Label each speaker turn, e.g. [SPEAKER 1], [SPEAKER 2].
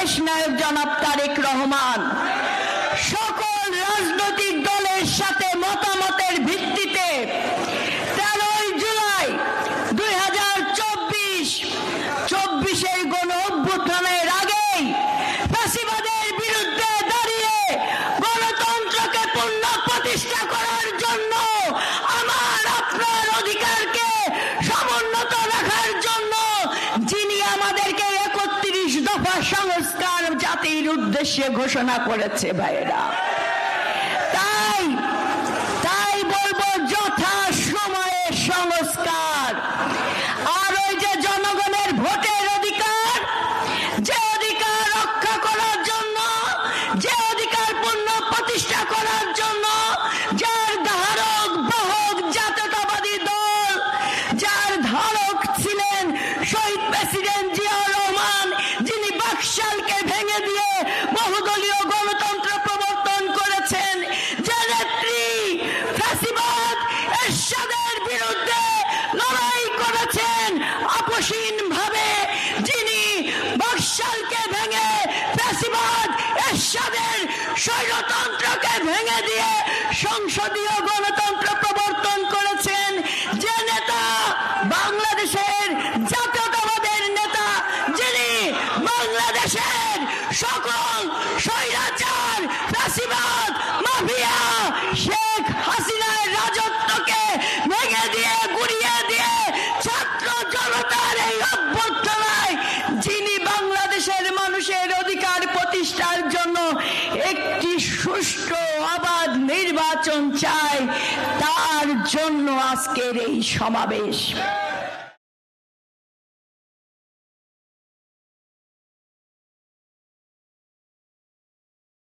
[SPEAKER 1] দেশনায়ক জনাব তারেক রহমান সকল রাজনৈতিক দলের সাথে মতামতের ভিত্তিতে 13 জুলাই 2024 গণ অভ্যুত্থানের আগেই ফ্যাসিবাদের বিরুদ্ধে দাঁড়িয়ে গণতন্ত্রকে পুনঃ প্রতিষ্ঠা করার জন্য আমার আপনার অধিকারকে সমুন্নত রাখার জন্য যিনি আমাদেরকে 31 দফা সংস্কার জাতির উদ্দেশ্যে ঘোষণা করেছে ভাইয়েরা, তাই বলবো যথা সময়ে সংস্কার। আর ওই যে জনগণের ভোটের অধিকার, যে অধিকার রক্ষা করার জন্য, যে অধিকার পূর্ণ প্রতিষ্ঠা করার জন্য যার ধারক বাহক জাতীয়তাবাদী দল, যার ধারক ছিলেন শহীদ প্রেসিডেন্ট জিয়াউর রহমান, যিনি বাকশালকে ভেঙে দিয়ে বহুদলীয় গণতন্ত্র প্রবর্তন করেছেন, যে নেত্রী ফ্যাসিবাদ এরশাদের বিরুদ্ধে লড়াই করেছেন আপসীন ভাবে, যিনি বাকশালকে ভেঙে ফ্যাসিবাদ এরশাদের স্বৈরতন্ত্রকে ভেঙে দিয়ে সংসদীয় গণতন্ত্র প্রবর্তন করেছেন, যে নেতা বাংলাদেশের জাতীয়তাবাদের নেতা, যিনি বাংলাদেশের সকল স্বৈরাচার ফ্যাসিবাদ মাফিয়া শেখ হাসিনার রাজত্বকে ভেঙে দিয়ে গুড়িয়ে দিয়ে ছাত্র জনতার এই অভ্যর্থনায় যিনি বাংলাদেশের মানুষের অধিকার প্রতিষ্ঠার জন্য একটি সুষ্ঠু অবাধ নির্বাচন চায়, তার জন্য আজকের এই সমাবেশ।